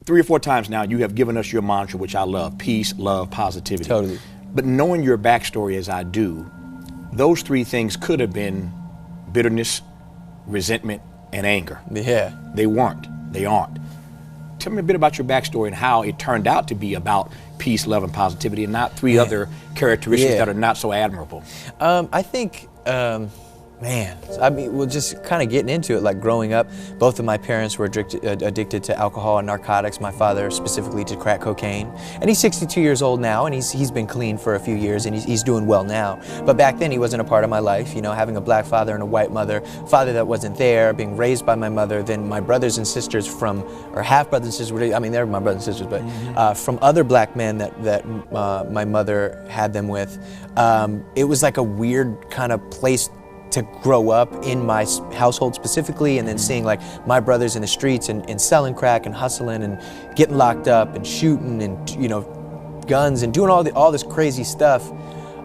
3 or 4 times now, you have given us your mantra, which I love: peace, love, positivity. Totally. But knowing your backstory as I do, those 3 things could have been bitterness, resentment, and anger. Yeah. They weren't. They aren't. Tell me a bit about your backstory and how it turned out to be about peace, love, and positivity, and not 3 other characteristics that are not so admirable. I think, man, I mean, well, just kind of getting into it, like growing up, both of my parents were addicted to alcohol and narcotics. My father specifically to crack cocaine. And he's 62 years old now, and he's been clean for a few years, and he's doing well now. But back then, he wasn't a part of my life, you know, having a black father and a white mother, father that wasn't there, being raised by my mother, then my brothers and sisters or half brothers and sisters, I mean, they're my brothers and sisters, but from other black men that my mother had them with, it was like a weird kind of place to grow up in my household specifically, and then seeing like my brothers in the streets and selling crack and hustling and getting locked up and shooting and, you know, guns and doing all this crazy stuff.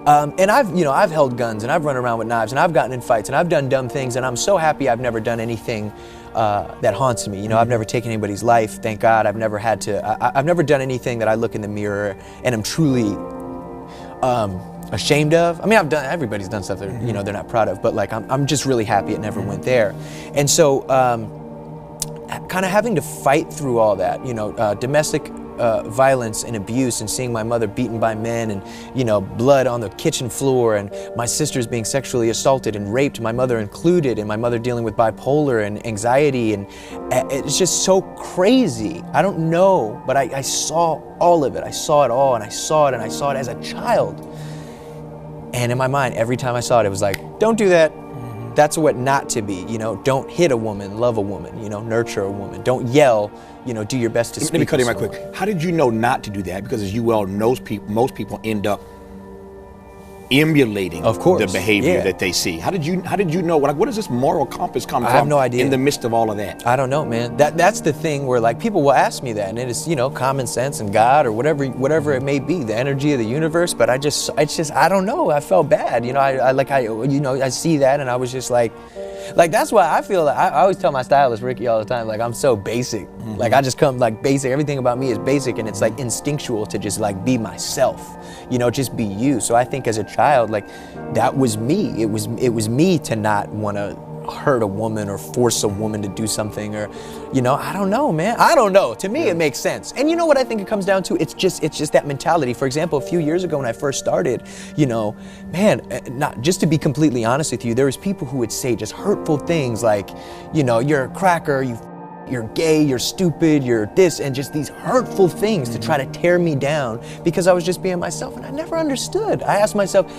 And I've held guns and I've run around with knives and I've gotten in fights and I've done dumb things, and I'm so happy I've never done anything that haunts me. You know, I've never taken anybody's life, thank God. I've never had to, I've never done anything that I look in the mirror and I'm truly ashamed of. I mean, everybody's done stuff that, you know, they're not proud of, but like, I'm just really happy it never went there. And so, kind of having to fight through all that, you know, domestic violence and abuse, and seeing my mother beaten by men, and, you know, blood on the kitchen floor, and my sisters being sexually assaulted and raped, my mother included, and my mother dealing with bipolar and anxiety, and it's just so crazy. I don't know, but I saw all of it. I saw it all, and I saw it as a child. And in my mind, every time I saw it, it was like, don't do that. That's what not to be, you know. Don't hit a woman, love a woman, you know, nurture a woman. Don't yell, you know, do your best to speak. Let me cut in right quick. How did you know not to do that? Because as you well know, most people end up emulating, of course, the behavior that they see. How did you know? Like, what does this moral compass come from? I have no idea. In the midst of all of that, I don't know, man. That's the thing where, like, people will ask me that, and it is, you know, common sense and God or whatever it may be, the energy of the universe. But I don't know. I felt bad, you know. I see that, and I was just like that's why I feel like I always tell my stylist Ricky all the time, like, I'm so basic. Like, I just come like basic. Everything about me is basic, and it's like instinctual to just like be myself, you know, just be you. So I think as a child, like, that was me. It was me to not want to hurt a woman or force a woman to do something, or, you know, I don't know, man. I don't know. To me, it makes sense. And you know what I think it comes down to? It's just that mentality. For example, a few years ago when I first started, you know, man, not just to be completely honest with you, there was people who would say just hurtful things like, you know, you're a cracker, you're gay, you're stupid, you're this, and just these hurtful things to try to tear me down because I was just being myself, and I never understood. I asked myself,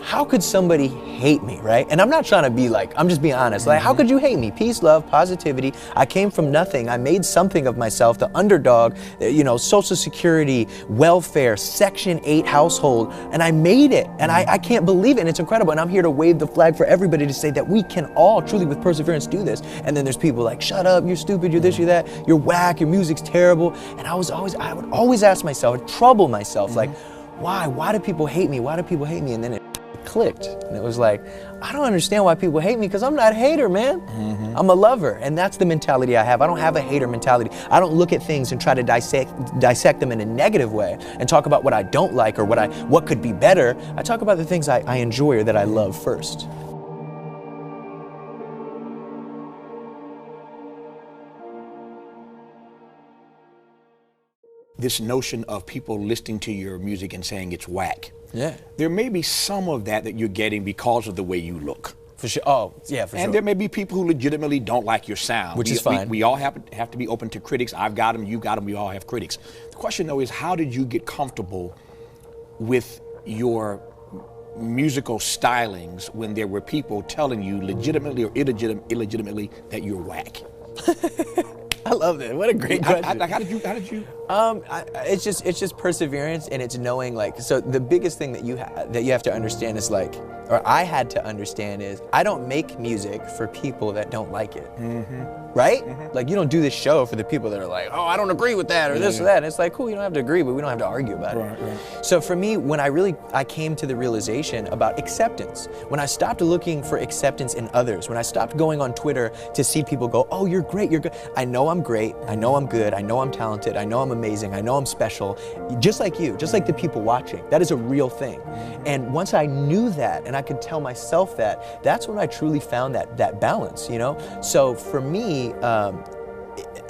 how could somebody hate me, right? And I'm not trying to be like, I'm just being honest. Like, how could you hate me? Peace, love, positivity. I came from nothing. I made something of myself, the underdog, you know, Social Security, welfare, Section 8 household, and I made it. And I can't believe it, and it's incredible. And I'm here to wave the flag for everybody to say that we can all truly, with perseverance, do this. And then there's people like, shut up, you're stupid, you're this, you're that, you're whack, your music's terrible. And I would always ask myself, trouble myself, like, why do people hate me? Why do people hate me? And then it clicked, and it was like, I don't understand why people hate me, because I'm not a hater, man. I'm a lover, and that's the mentality I have. I don't have a hater mentality. I don't look at things and try to dissect them in a negative way and talk about what I don't like or what could be better. I talk about the things I enjoy or that I love first. This notion of people listening to your music and saying it's whack. Yeah. There may be some of that you're getting because of the way you look. For sure. Oh, yeah, for sure. And there may be people who legitimately don't like your sound. Which is fine. We all have to be open to critics. I've got them, you got them, we all have critics. The question, though, is how did you get comfortable with your musical stylings when there were people telling you legitimately or illegitimately that you're whack? I love that. What a great question. How did you? It's just perseverance, and it's knowing, like, so the biggest thing that you have to understand is, like, or I had to understand is, I don't make music for people that don't like it. Right? Like, you don't do this show for the people that are like, oh, I don't agree with that or this or that. And it's like, cool, you don't have to agree, but we don't have to argue about it. Right. So for me, when I came to the realization about acceptance, when I stopped looking for acceptance in others, when I stopped going on Twitter to see people go, oh, you're great, you're good. I know know I'm great, I know I'm good, I know I'm talented, I know I'm amazing, I know I'm special, just like you, just like the people watching. That is a real thing. And once I knew that, and I could tell myself that, that's when I truly found that balance, you know? So for me,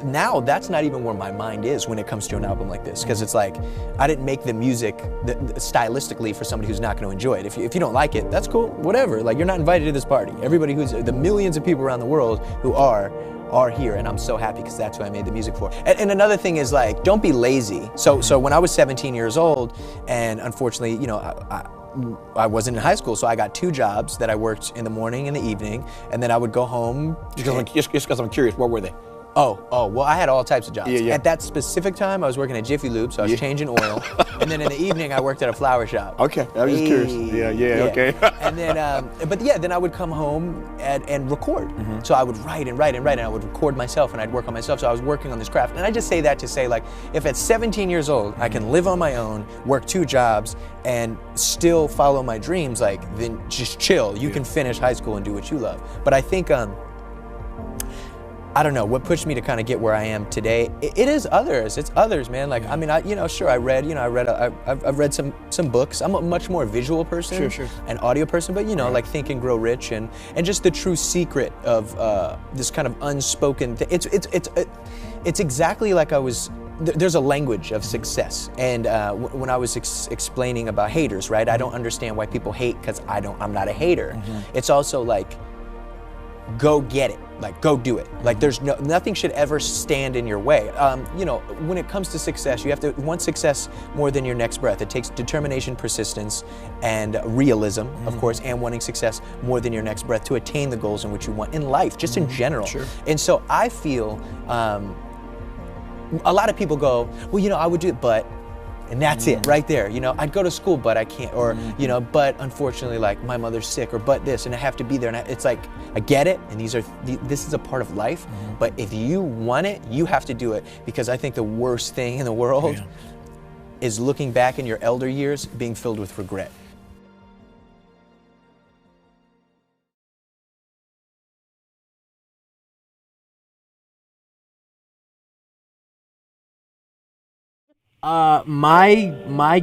now that's not even where my mind is when it comes to an album like this, because it's like, I didn't make the music stylistically for somebody who's not going to enjoy it. If you don't like it, that's cool, whatever. Like, you're not invited to this party. Everybody the millions of people around the world who are here, and I'm so happy because that's who I made the music for. And another thing is, like, don't be lazy. So when I was 17 years old, and unfortunately, you know, I wasn't in high school, so I got 2 jobs that I worked in the morning and the evening, and then I would go home. Just because I'm curious, what were they? Well, I had all types of jobs. Yeah. At that specific time, I was working at Jiffy Lube, so I was changing oil. And then in the evening, I worked at a flower shop. Okay, I was just curious. Yeah, okay. And then, then I would come home and record. So I would write, and I would record myself, and I'd work on myself. So I was working on this craft. And I just say that to say, like, if at 17 years old, I can live on my own, work 2 jobs, and still follow my dreams, like, then just chill. You can finish high school and do what you love. But I think, I don't know, what pushed me to kind of get where I am today, it is others. It's others, man. Like, I mean, sure, I've read some books. I'm a much more visual person, an audio person, but like Think and Grow Rich and just the true secret of this kind of unspoken thing. It's exactly like there's a language of success. And when I was explaining about haters, right? I don't understand why people hate because I'm not a hater. It's also like, go get it. Like, go do it. Like, there's nothing should ever stand in your way. When it comes to success, you have to want success more than your next breath. It takes determination, persistence, and realism, of course, and wanting success more than your next breath to attain the goals in which you want in life, just in general. Sure. And so I feel a lot of people go, well, I would do it, but. And that's it right there. I'd go to school, but I can't, or, but unfortunately, like, my mother's sick, or but this, and I have to be there. And it's like, I get it, and this is a part of life, but if you want it, you have to do it, because I think the worst thing in the world is looking back in your elder years being filled with regret. My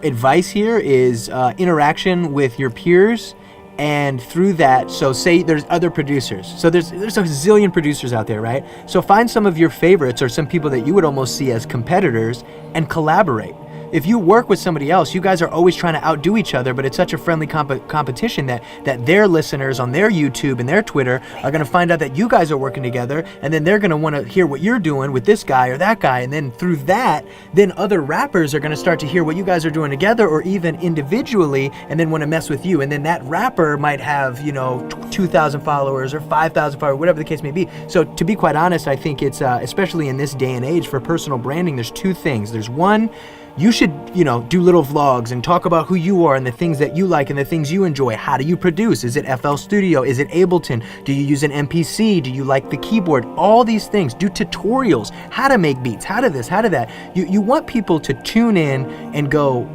advice here is interaction with your peers, and through that, so say there's other producers. So there's a zillion producers out there, right? So find some of your favorites or some people that you would almost see as competitors and collaborate. If you work with somebody else, you guys are always trying to outdo each other, but it's such a friendly competition that their listeners on their YouTube and their Twitter are going to find out that you guys are working together, and then they're going to want to hear what you're doing with this guy or that guy, and then through that, then other rappers are going to start to hear what you guys are doing together or even individually, and then want to mess with you, and then that rapper might have 2,000 followers or 5,000 followers, whatever the case may be. So to be quite honest, I think it's especially in this day and age for personal branding, there's 2 things. There's one, you should, do little vlogs and talk about who you are and the things that you like and the things you enjoy. How do you produce? Is it FL Studio? Is it Ableton? Do you use an MPC? Do you like the keyboard? All these things. Do tutorials. How to make beats. How to this, how to that. You want people to tune in and go,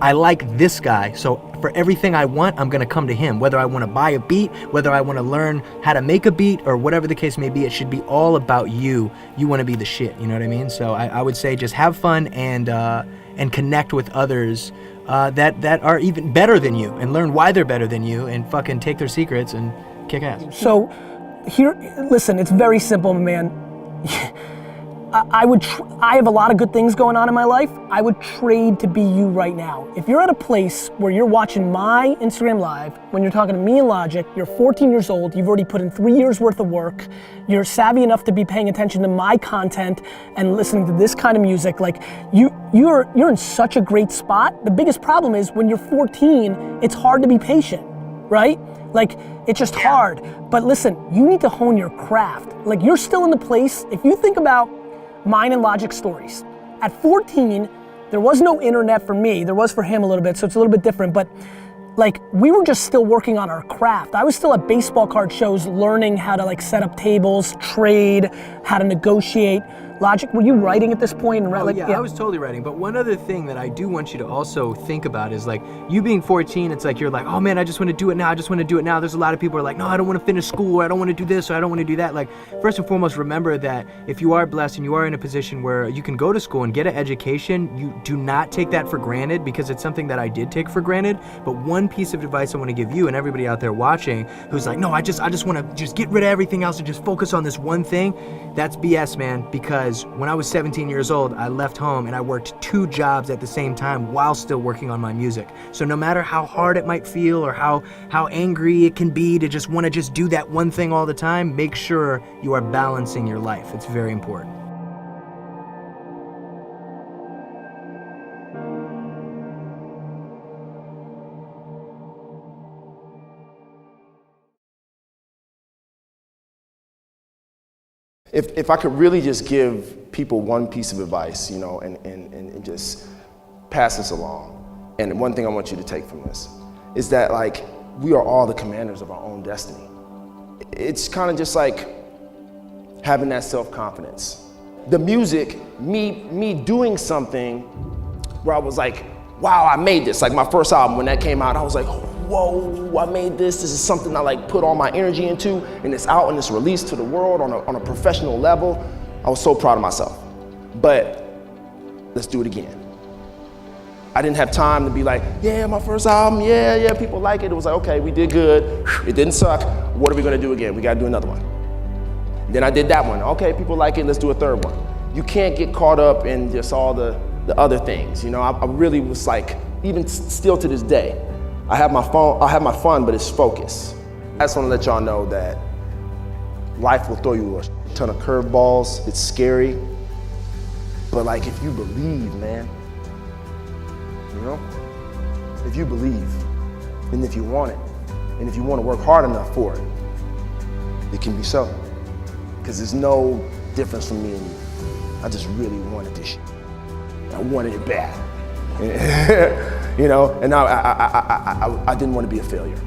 I like this guy, so for everything I want, I'm gonna come to him. Whether I wanna buy a beat, whether I wanna learn how to make a beat, or whatever the case may be, it should be all about you. You wanna be the shit, you know what I mean? So I would say just have fun and connect with others that are even better than you, and learn why they're better than you, and fucking take their secrets and kick ass. So here, listen, it's very simple, man. I have a lot of good things going on in my life. I would trade to be you right now. If you're at a place where you're watching my Instagram Live, when you're talking to me and Logic, you're 14 years old, you've already put in 3 years worth of work, you're savvy enough to be paying attention to my content and listening to this kind of music, like you're in such a great spot. The biggest problem is when you're 14, it's hard to be patient, right? Like, it's just hard. But listen, you need to hone your craft. Like, you're still in the place, if you think about mine and Logic stories. At 14, there was no internet for me. There was for him a little bit, so it's a little bit different, but like, we were just still working on our craft. I was still at baseball card shows learning how to like set up tables, trade, how to negotiate. Logic, were you writing at this point? And Yeah, I was totally writing. But one other thing that I do want you to also think about is like, you being 14, it's like you're like, oh man, I just want to do it now. I just want to do it now. There's a lot of people who are like, no, I don't want to finish school, or I don't want to do this, or I don't want to do that. Like, first and foremost, remember that if you are blessed and you are in a position where you can go to school and get an education, you do not take that for granted, because it's something that I did take for granted. But one piece of advice I want to give you and everybody out there watching who's like, no, I just want to just get rid of everything else and just focus on this one thing, that's BS, man. Because when I was 17 years old, I left home and I worked 2 jobs at the same time while still working on my music. So no matter how hard it might feel or how angry it can be to just want to just do that one thing all the time, make sure you are balancing your life. It's very important. If I could really just give people one piece of advice, you know, and just pass this along, and one thing I want you to take from this is that, like, we are all the commanders of our own destiny. It's kind of just like having that self-confidence. The music, me doing something where I was like, wow, I made this. Like my first album, when that came out, I was like, whoa, I made this. This is something I like put all my energy into, and it's out and it's released to the world on a professional level. I was so proud of myself. But let's do it again. I didn't have time to be like, yeah, my first album, yeah, people like it. It was like, okay, we did good. It didn't suck. What are we gonna do again? We gotta do another one. Then I did that one. Okay, people like it, let's do a third one. You can't get caught up in just all the other things. You know, I really was like, even still to this day, I have my fun, but it's focus. I just wanna let y'all know that life will throw you a ton of curveballs. It's scary, but like if you believe, man, you know? If you believe, and if you want it, and if you want to work hard enough for it, it can be so. Because there's no difference from me and you. I just really wanted this shit. I wanted it bad. You know, and I didn't want to be a failure.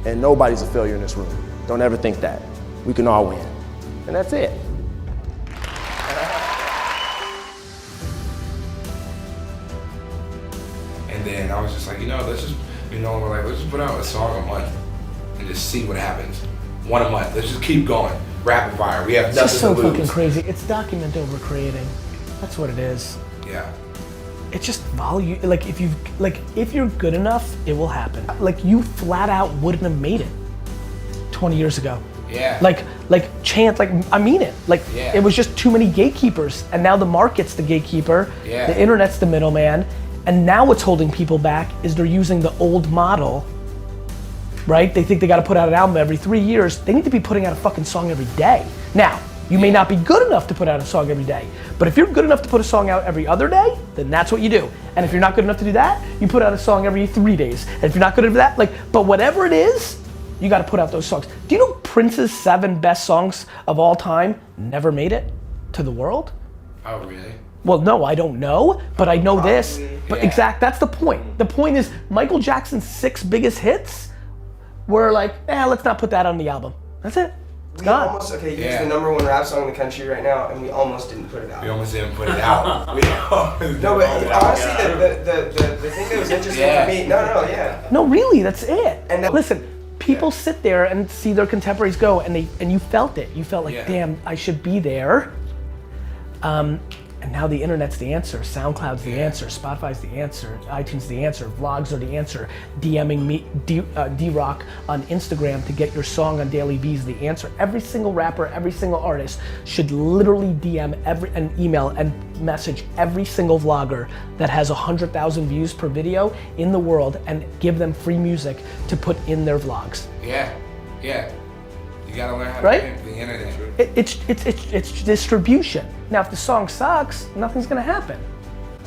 And nobody's a failure in this room. Don't ever think that. We can all win. And that's it. And then I was just like, let's just, let's just put out a song a month and just see what happens. One a month. Let's just keep going. Rapid fire. We have nothing to lose. It's just so fucking crazy. It's document over creating. That's what it is. Yeah. It's just volume. Like if you're good enough, it will happen. Like you flat out wouldn't have made it 20 years ago. Yeah. Like Chance, I mean it. Yeah. It was just too many gatekeepers, and now the market's the gatekeeper. Yeah. The internet's the middleman, and now what's holding people back is they're using the old model, right? They think they got to put out an album every 3 years. They need to be putting out a fucking song every day. Now, you may not be good enough to put out a song every day, but if you're good enough to put a song out every other day, then that's what you do. And if you're not good enough to do that, you put out a song every 3 days. And if you're not good at that, but whatever it is, you got to put out those songs. Do you know Prince's 7 best songs of all time never made it to the world? Oh, really? Well, no, I don't know, but I know this. But yeah. That's the point. The point is Michael Jackson's 6 biggest hits were like, let's not put that on the album. That's it. It's gone. He's the #1 rap song in the country right now, and we almost didn't put it out. We almost didn't put it out. No, but honestly, the thing that was interesting for me, No, really, that's it. And listen, people sit there and see their contemporaries go, and you felt it. You felt like, damn, I should be there. And now the internet's the answer. SoundCloud's the answer. Spotify's the answer. iTunes the answer. Vlogs are the answer. DMing me, D-Rock on Instagram to get your song on Daily V's the answer. Every single rapper, every single artist should literally DM and email and message every single vlogger that has 100,000 views per video in the world and give them free music to put in their vlogs. Yeah. You gotta learn how to Right? the internet. It's distribution. Now, if the song sucks, nothing's gonna happen.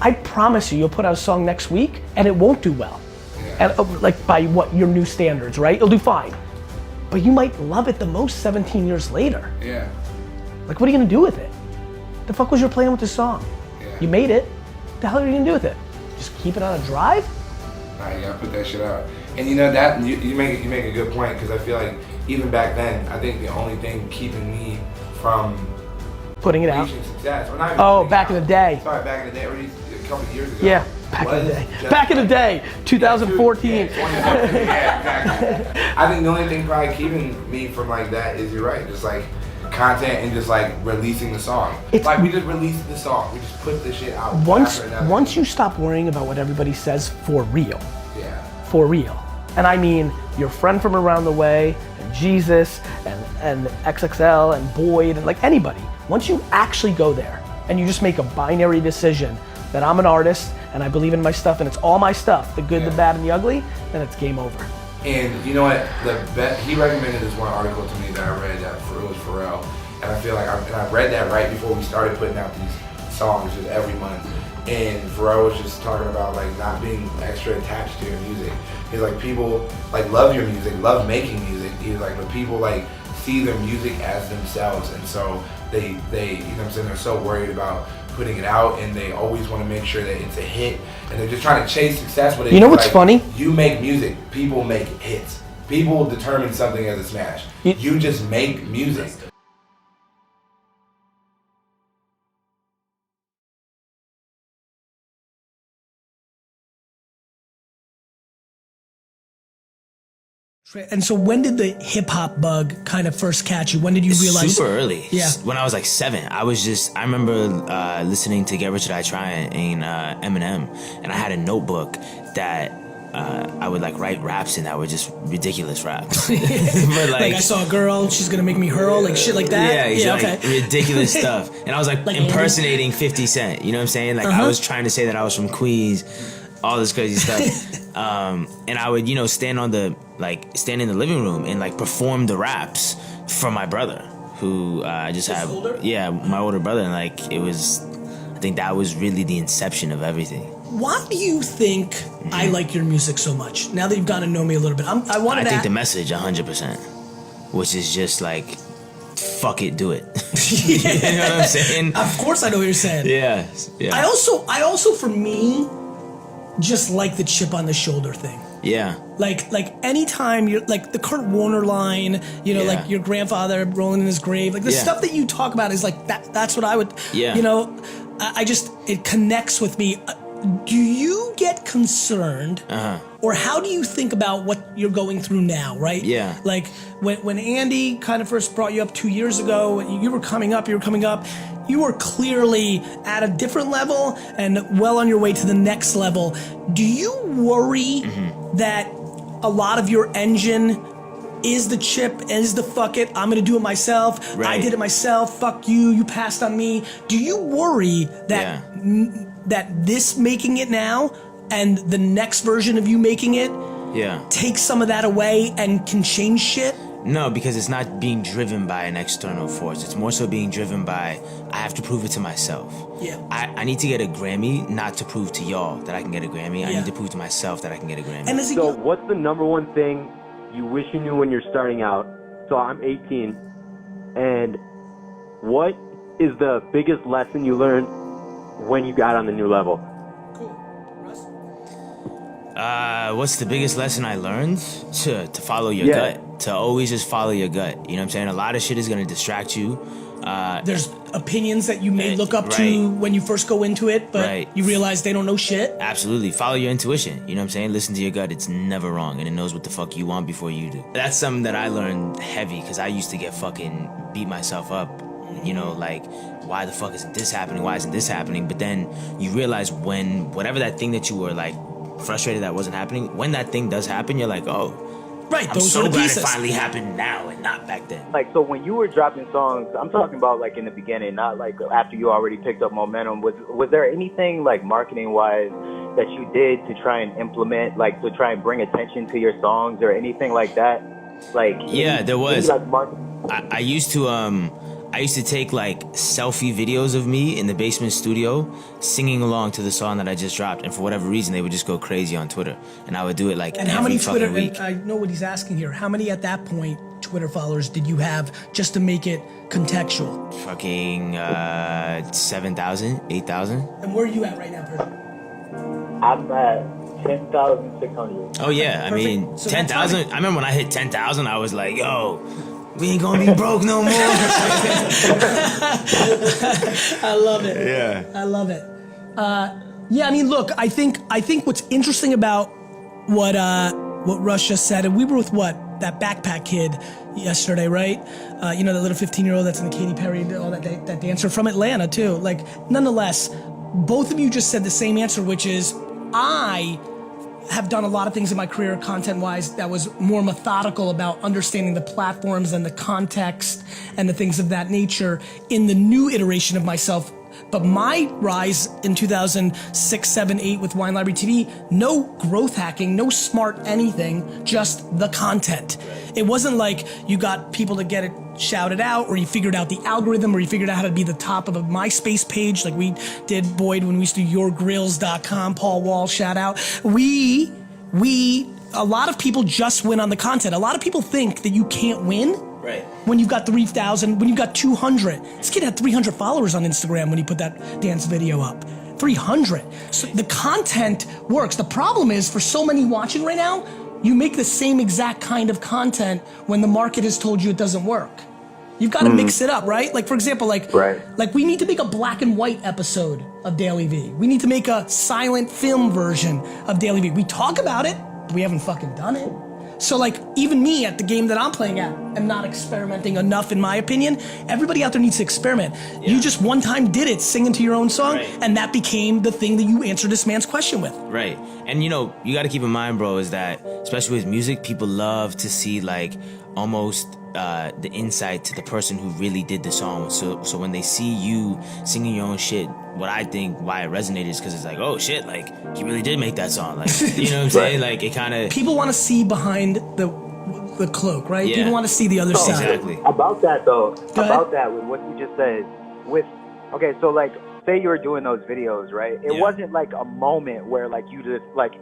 I promise you'll put out a song next week and it won't do well. Yeah. And by what your new standards, right? It'll do fine. But you might love it the most 17 years later. Yeah. Like, what are you gonna do with it? The fuck was your plan with the song? Yeah. You made it. The hell are you gonna do with it? Just keep it on a drive? Nah, you gotta put that shit out. And that you make a good point, because I feel like even back then, I think the only thing keeping me from Putting it out. reaching success. Or not even Oh, putting it back in out. the day. Sorry, back in the day, or a couple of years ago. Yeah, back in the day. just Back in the day, 2014. Yeah, 2014. Yeah, exactly. I think the only thing probably keeping me from like that is, you're right, just like content and just like releasing the song. Like we just released the song. We just put the shit out. Once you stop worrying about what everybody says for real. Yeah. For real. And I mean your friend from around the way, and Jesus, and XXL, and Boyd, and like anybody. Once you actually go there and you just make a binary decision that I'm an artist and I believe in my stuff and it's all my stuff, the good, the bad, and the ugly, then it's game over. And you know what? He recommended this one article to me that I read that it was Pharrell, and I feel like I read that right before we started putting out these songs just every month. And Pharrell was just talking about like not being extra attached to your music. He's like, people like love your music, love making music. He's like, but people like see their music as themselves, and so they you know what I'm saying, they're so worried about putting it out, and they always want to make sure that it's a hit, and they're just trying to chase success with it. You know what's like, funny? You make music, people make hits. People determine something as a smash. You just make music. And so when did the hip hop bug kind of first catch you? When did you realize? Super early. Yeah. When I was like 7, I remember listening to Get Rich or Die Trying and Eminem, and I had a notebook that I would like write raps in that were just ridiculous raps. But like I saw a girl, she's gonna make me hurl, like shit like that. Yeah, exactly. Okay. Ridiculous stuff. And I was like impersonating 50 Cent. You know what I'm saying? Like I was trying to say that I was from Queens, all this crazy stuff. And I would, stand in the living room and like perform the raps for my brother, who I just had. Older? Yeah, my older brother, and like I think that was really the inception of everything. Why do you think I like your music so much? Now that you've gotten to know me a little bit, I think the message 100%, which is just like, fuck it, do it. Yeah. You know what I'm saying? Of course, I know what you're saying. Yeah. I also, for me, just like the chip on the shoulder thing. Yeah. Like anytime you're like the Kurt Warner line, like your grandfather rolling in his grave, like the stuff that you talk about is like that's what I would, it connects with me. Do you get concerned, or how do you think about what you're going through now, right? Yeah. Like when Andy kind of first brought you up 2 years ago, you were coming up, you were clearly at a different level and well on your way to the next level. Do you worry that a lot of your engine is the chip, is the fuck it, I'm gonna do it myself, right. I did it myself, fuck you, you passed on me. Do you worry that that this making it now and the next version of you making it takes some of that away and can change shit? No, because it's not being driven by an external force. It's more so being driven by, I have to prove it to myself. Yeah. I need to get a Grammy, not to prove to y'all that I can get a Grammy. I need to prove to myself that I can get a Grammy. And so what's the number one thing you wish you knew when you're starting out? So I'm 18. And what is the biggest lesson you learned when you got on the new level? Cool. Russ? What's the biggest lesson I learned? To follow your gut. To always just follow your gut. You know what I'm saying? A lot of shit is going to distract you. There's opinions that you may look up to when you first go into it, but you realize they don't know shit. Absolutely. Follow your intuition. You know what I'm saying? Listen to your gut. It's never wrong, and it knows what the fuck you want before you do. That's something that I learned heavy, because I used to get fucking beat myself up. Like, why the fuck isn't this happening? Why isn't this happening? But then you realize when whatever that thing that you were like frustrated that wasn't happening, when that thing does happen, you're like, oh. Right, I'm those so are the glad pieces. it finally happened now and not back then. Like, so when you were dropping songs, I'm talking about like in the beginning, not like after you already picked up momentum. Was there anything like marketing wise that you did to try and implement, like to try and bring attention to your songs or anything like that? Like, there was. Like I used to take like selfie videos of me in the basement studio singing along to the song that I just dropped, and for whatever reason they would just go crazy on Twitter, and I would do it like and every how many fucking Twitter week. and I know what he's asking here. How many at that point Twitter followers did you have just to make it contextual? Fucking 7,000, 8,000. And where are you at right now, Persian? I'm at 10,600. Oh yeah, I mean So 10,000. I remember when I hit 10,000, I was like, yo. We ain't gonna be broke no more. I love it. Yeah. I love it. Yeah, I mean, look, I think what's interesting about what Russ just said, and we were with that backpack kid yesterday, right? You know, the little 15-year-old that's in the Katy Perry, all that dancer from Atlanta too. Like, nonetheless, both of you just said the same answer, which is I have done a lot of things in my career content-wise that was more methodical about understanding the platforms and the context and the things of that nature in the new iteration of myself. But my rise in 2006, 7, 8 with Wine Library TV, no growth hacking, no smart anything, just the content. It wasn't like you got people to get it shouted out, or you figured out the algorithm, or you figured out how to be the top of a MySpace page like we did, Boyd, when we used to do yourgrills.com, Paul Wall, shout out. A lot of people just win on the content. A lot of people think that you can't win. Right. When you've got 3,000, when you've got 200. This kid had 300 followers on Instagram when he put that dance video up. 300. So the content works. The problem is, for so many watching right now, you make the same exact kind of content when the market has told you it doesn't work. You've got to mix it up, right? Like, for example, like we need to make a black and white episode of Daily V. We need to make a silent film version of Daily V. We talk about it, but we haven't fucking done it. So like, even me at the game that I'm playing at, am not experimenting enough, in my opinion. Everybody out there needs to experiment. Yeah. You just one time did it, singing to your own song, and that became the thing that you answered this man's question with. Right. And you know, you got to keep in mind, bro, is that, especially with music, people love to see like almost the insight to the person who really did the song. So when they see you singing your own shit, what I think why it resonated is because it's like, oh shit, like he really did make that song. Like, you know what I'm saying? Like, it kind of, people want to see behind the cloak, right? Yeah. People want to see the other side. Exactly. About that though, about that with what you just said, okay, so like, say you were doing those videos, right? It wasn't like a moment where like you just like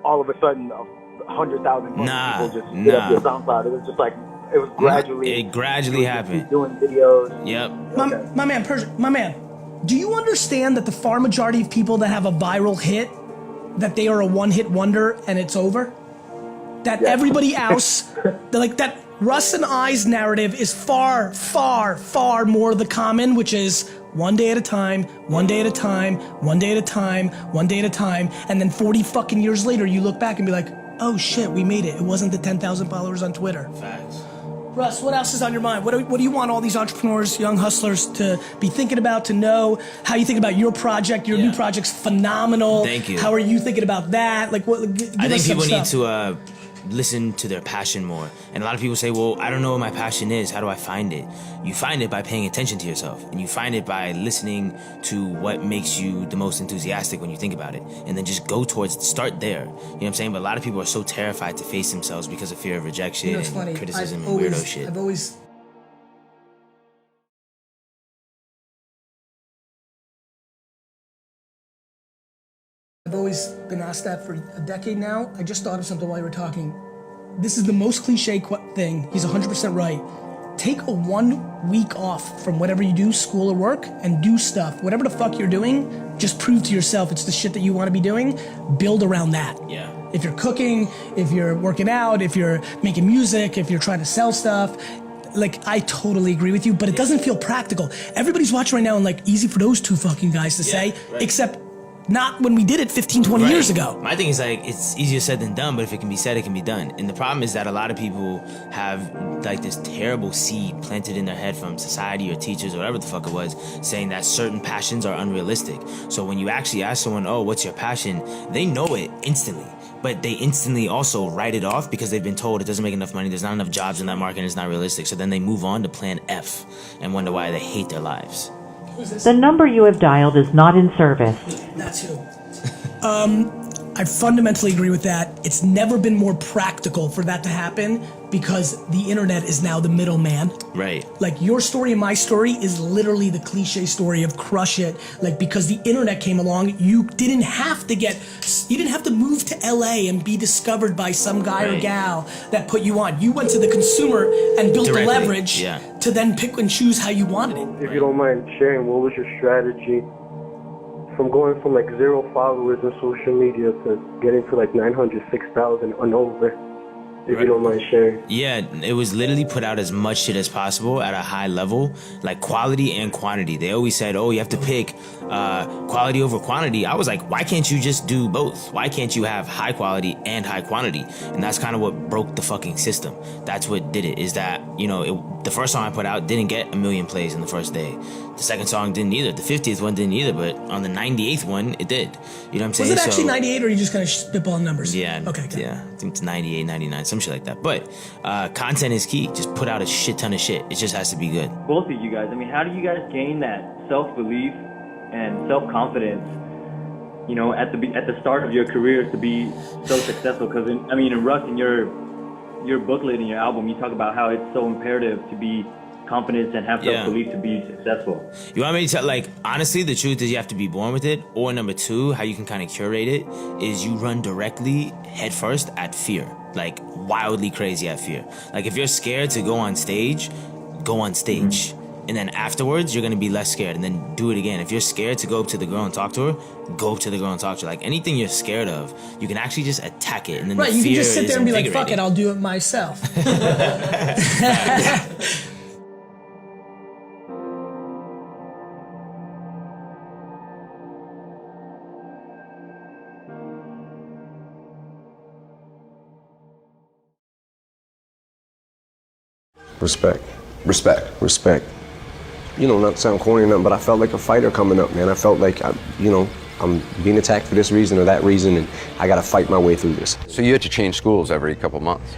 all of a sudden 100,000 people just hit up your SoundCloud. It was just like, it was gradually. It gradually happened. Doing videos. Yep. My man, do you understand that the far majority of people that have a viral hit, that they are a one-hit wonder and it's over? That everybody else, like that Russ and I's narrative is far, far, far more the common, which is one day at a time, one day at a time, one day at a time, one day at a time, and then 40 fucking years later, you look back and be like, oh shit, we made it. It wasn't the 10,000 followers on Twitter. Facts. Russ, what else is on your mind? What do you want all these entrepreneurs, young hustlers to be thinking about, to know? How you think about your project? Your new project's phenomenal. Thank you. How are you thinking about that? Like, what? I think people need to listen to their passion more. And a lot of people say, well, I don't know what my passion is. How do I find it? You find it by paying attention to yourself. And you find it by listening to what makes you the most enthusiastic when you think about it. And then just start there. You know what I'm saying? But a lot of people are so terrified to face themselves because of fear of rejection and criticism and weirdo shit. I've always been asked that for a decade now. I just thought of something while you were talking. This is the most cliche thing. He's 100% right. Take a 1 week off from whatever you do, school or work, and do stuff. Whatever the fuck you're doing, just prove to yourself it's the shit that you want to be doing. Build around that. Yeah. If you're cooking, if you're working out, if you're making music, if you're trying to sell stuff, like, I totally agree with you, but it doesn't feel practical. Everybody's watching right now and like, easy for those two fucking guys to say, except not when we did it 15, 20 years ago. My thing is like, it's easier said than done, but if it can be said, it can be done. And the problem is that a lot of people have like this terrible seed planted in their head from society or teachers or whatever the fuck it was, saying that certain passions are unrealistic. So when you actually ask someone, oh, what's your passion? They know it instantly. But they instantly also write it off because they've been told it doesn't make enough money, there's not enough jobs in that market, and it's not realistic. So then they move on to plan F and wonder why they hate their lives. The number you have dialed is not in service. That's who. I fundamentally agree with that. It's never been more practical for that to happen because the internet is now the middleman. Right. Like, your story and my story is literally the cliche story of crush it. Like, because the internet came along, you didn't have to move to LA and be discovered by some guy or gal that put you on. You went to the consumer and built the leverage to then pick and choose how you wanted it. If you don't mind sharing, what was your strategy from going from like 0 followers on social media to getting to like 906,000 and over? if you don't mind sharing. Yeah, it was literally put out as much shit as possible at a high level, like quality and quantity. They always said, oh, you have to pick quality over quantity. I was like, why can't you just do both? Why can't you have high quality and high quantity? And that's kind of what broke the fucking system. That's what did it, is that, you know, the first song I put out didn't get 1 million plays in the first day. The second song didn't either. The 50th one didn't either, but on the 98th one, it did. You know what I'm saying? Was it actually 98 or are you just kind of spitballing numbers? Yeah. Okay. Yeah. I think it's 98, 99, some shit like that. But content is key. Just put out a shit ton of shit. It just has to be good. Both of you guys, I mean, how do you guys gain that self-belief and self-confidence, you know, at the start of your career to be so successful? Because, in Russ, in your booklet and your album, you talk about how it's so imperative to be confident and have self-belief to be successful. You want me to tell, like, honestly, the truth is you have to be born with it. Or number two, how you can kind of curate it is you run directly headfirst at fear. Like, wildly crazy at fear. Like, if you're scared to go on stage, go on stage. Mm-hmm. And then afterwards, you're going to be less scared. And then do it again. If you're scared to go up to the girl and talk to her, go up to the girl and talk to her. Like, anything you're scared of, you can actually just attack it. And then right, the you fear can just sit there and be like, fuck it, invigorating. I'll do it myself. Respect. You know, not to sound corny or nothing, but I felt like a fighter coming up, man. I felt like, I'm being attacked for this reason or that reason, and I gotta fight my way through this. So you had to change schools every couple months?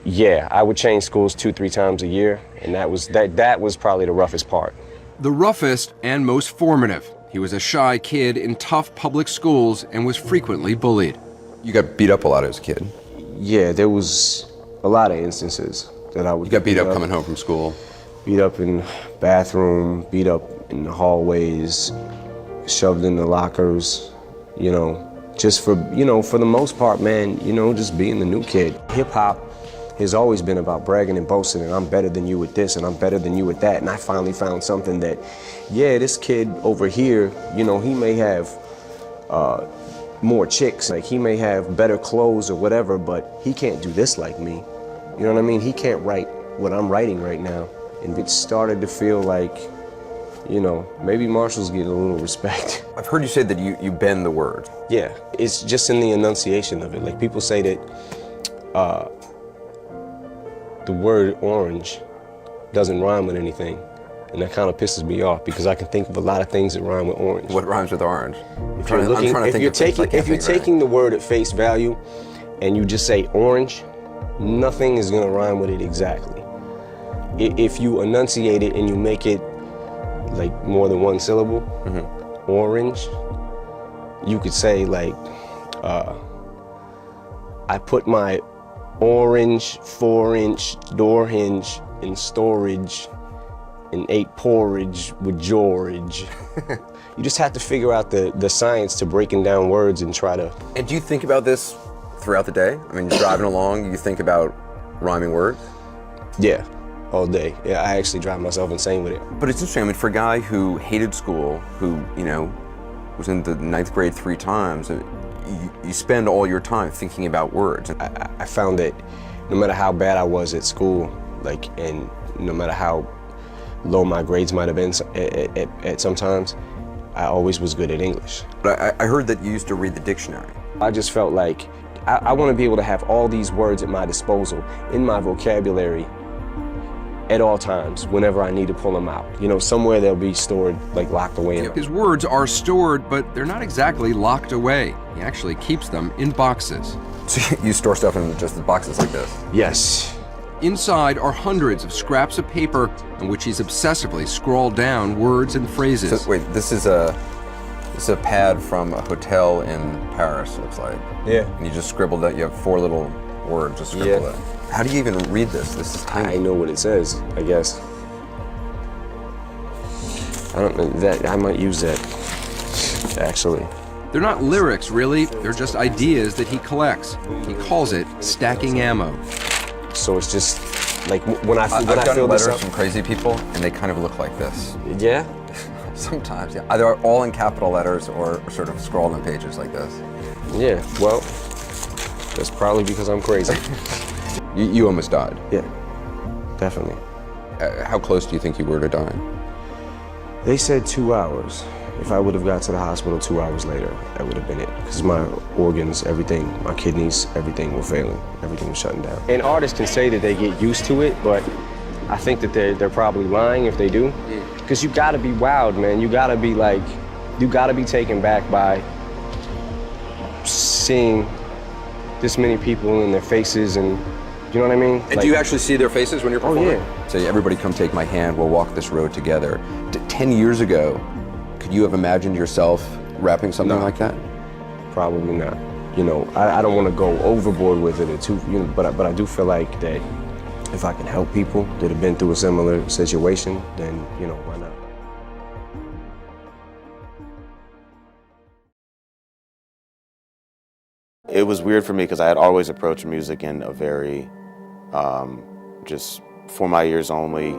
Yeah, I would change schools 2-3 times a year, and that was probably the roughest part. The roughest and most formative. He was a shy kid in tough public schools and was frequently bullied. You got beat up a lot as a kid? Yeah, there was a lot of instances that I would You got beat up coming home from school? Beat up in the bathroom, beat up in the hallways, shoved in the lockers, you know, just for the most part, man, you know, just being the new kid. Hip hop has always been about bragging and boasting, and I'm better than you with this, and I'm better than you with that. And I finally found something that, yeah, this kid over here, you know, he may have more chicks, like he may have better clothes or whatever, but he can't do this like me. You know what I mean? He can't write what I'm writing right now. And it started to feel like, you know, maybe Marshall's getting a little respect. I've heard you say that you bend the word. Yeah, it's just in the enunciation of it. Like people say that the word orange doesn't rhyme with anything. And that kind of pisses me off because I can think of a lot of things that rhyme with orange. What rhymes with orange? If you're taking the word at face value and you just say orange, nothing is gonna rhyme with it exactly. If you enunciate it and you make it like more than one syllable, orange, you could say like, I put my orange 4-inch door hinge in storage and ate porridge with George. You just have to figure out the science to breaking down words and try to... And do you think about this throughout the day? I mean, you're driving along, you think about rhyming words? Yeah, all day. Yeah, I actually drive myself insane with it. But it's interesting, I mean, for a guy who hated school, who, you know, was in the 9th grade 3 times, you spend all your time thinking about words. I found that no matter how bad I was at school, like, and no matter how low my grades might have been at sometimes, I always was good at English. But I heard that you used to read the dictionary. I just felt like I want to be able to have all these words at my disposal in my vocabulary at all times, whenever I need to pull them out. You know, somewhere they'll be stored, like locked away in. His words are stored, but they're not exactly locked away. He actually keeps them in boxes. So you store stuff in just the boxes like this? Yes. Inside are hundreds of scraps of paper on which he's obsessively scrawled down words and phrases. So, wait, this is a pad from a hotel in Paris, it looks like. Yeah. And you just scribbled that, you have 4 little words, just scribbled it. How do you even read this? This is tiny. I know what it says, I guess. I don't know, that I might use that, actually. They're not lyrics, really. They're just ideas that he collects. He calls it stacking ammo. So it's just like when I I've gotten letters from crazy people, and they kind of look like this. Yeah? Sometimes, yeah. Either all in capital letters or sort of scrawled on pages like this. Yeah, well, that's probably because I'm crazy. You almost died. Yeah, definitely. How close do you think you were to dying? They said 2 hours. If I would have got to the hospital 2 hours later, that would have been it. Because my organs, everything, my kidneys, everything were failing. Everything was shutting down. And artists can say that they get used to it, but I think that they're probably lying if they do. Because you gotta be wowed, man. You gotta be like, you gotta be taken back by seeing this many people in their faces, and you know what I mean? And do you actually see their faces when you're performing? Oh, yeah. Say, everybody come take my hand, we'll walk this road together. 10 years ago, could you have imagined yourself rapping something like that? Probably not. You know, I don't want to go overboard with it or too, you know, but I do feel like that if I can help people that have been through a similar situation, then, you know, why not? It was weird for me because I had always approached music in a very, just for my ears only,